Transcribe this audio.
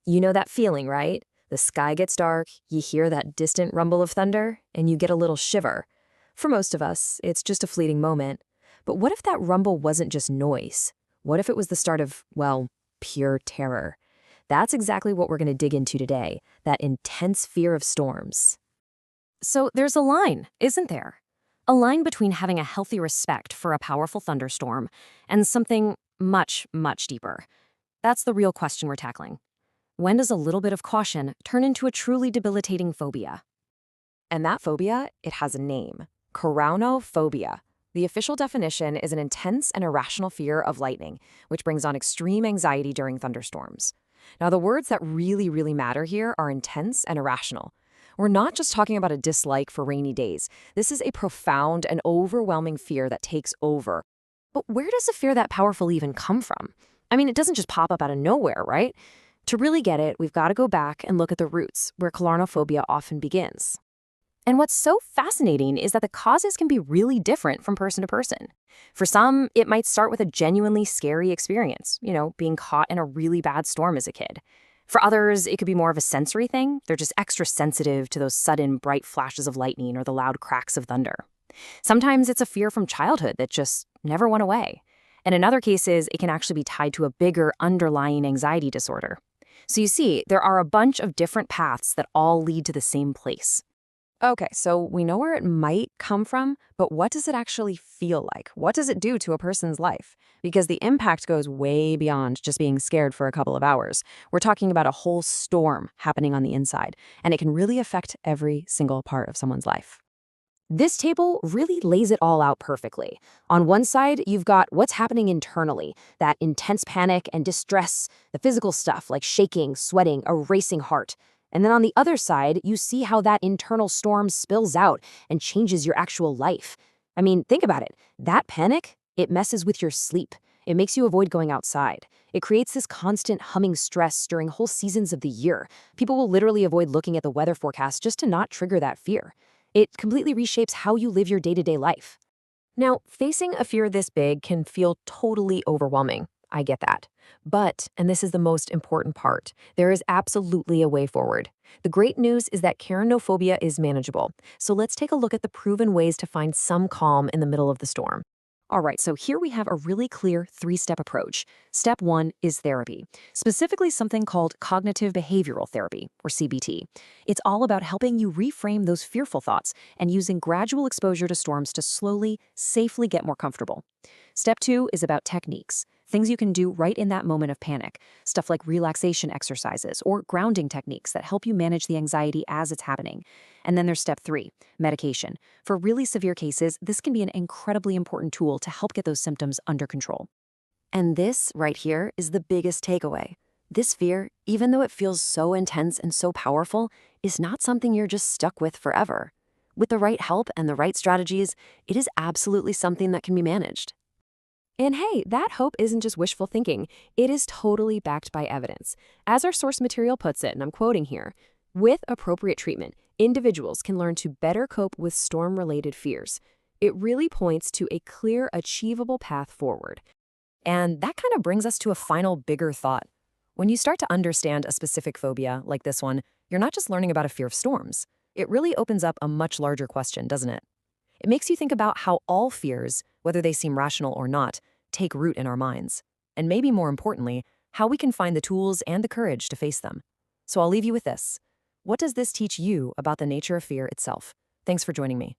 You know that feeling, right? The sky gets dark, you hear that distant rumble of thunder, and you get a little shiver. For most of us, it's just a fleeting moment. But what if that rumble wasn't just noise? What if it was the start of, well, pure terror? That's exactly what we're going to dig into today, that intense fear of storms. So there's a line, isn't there? A line between having a healthy respect for a powerful thunderstorm and something much, much deeper. That's the real question we're tackling. When does a little bit of caution turn into a truly debilitating phobia? And that phobia, it has a name: Keraunophobia. The official definition is an intense and irrational fear of lightning, which brings on extreme anxiety during thunderstorms. Now, the words that really matter here are intense and irrational. We're not just talking about a dislike for rainy days. This is a profound and overwhelming fear that takes over. But where does a fear that powerful even come from? I mean, it doesn't just pop up out of nowhere, right? To really get it, we've got to go back and look at the roots, where Keraunophobia often begins. And what's so fascinating is that the causes can be really different from person to person. For some, it might start with a genuinely scary experience, being caught in a really bad storm as a kid. For others, it could be more of a sensory thing. They're just extra sensitive to those sudden bright flashes of lightning or the loud cracks of thunder. Sometimes it's a fear from childhood that just never went away. And in other cases, it can actually be tied to a bigger underlying anxiety disorder. So you see, there are a bunch of different paths that all lead to the same place. Okay, so we know where it might come from, but what does it actually feel like? What does it do to a person's life? Because the impact goes way beyond just being scared for a couple of hours. We're talking about a whole storm happening on the inside, and it can really affect every single part of someone's life. This table really lays it all out perfectly. On one side, you've got what's happening internally, that intense panic and distress, the physical stuff like shaking, sweating, a racing heart. And then on the other side, you see how that internal storm spills out and changes your actual life. I mean, think about it. That panic, it messes with your sleep. It makes you avoid going outside. It creates this constant humming stress during whole seasons of the year. People will literally avoid looking at the weather forecast just to not trigger that fear. It completely reshapes how you live your day-to-day life. Now, facing a fear this big can feel totally overwhelming. I get that. But, and this is the most important part, there is absolutely a way forward. The great news is that Keraunophobia is manageable. So let's take a look at the proven ways to find some calm in the middle of the storm. All right, so here we have a really clear three-step approach. Step 1 is therapy, specifically something called cognitive behavioral therapy, or CBT. It's all about helping you reframe those fearful thoughts and using gradual exposure to storms to slowly, safely get more comfortable. Step 2 is about techniques, things you can do right in that moment of panic, stuff like relaxation exercises or grounding techniques that help you manage the anxiety as it's happening. And then there's step 3, medication. For really severe cases, this can be an incredibly important tool to help get those symptoms under control. And this right here is the biggest takeaway. This fear, even though it feels so intense and so powerful, is not something you're just stuck with forever. With the right help and the right strategies, it is absolutely something that can be managed. And hey, that hope isn't just wishful thinking. It is totally backed by evidence. As our source material puts it, and I'm quoting here, with appropriate treatment, individuals can learn to better cope with storm-related fears. It really points to a clear, achievable path forward. And that kind of brings us to a final, bigger thought. When you start to understand a specific phobia, like this one, you're not just learning about a fear of storms. It really opens up a much larger question, doesn't it? It makes you think about how all fears, whether they seem rational or not, take root in our minds. And maybe more importantly, how we can find the tools and the courage to face them. So I'll leave you with this. What does this teach you about the nature of fear itself? Thanks for joining me.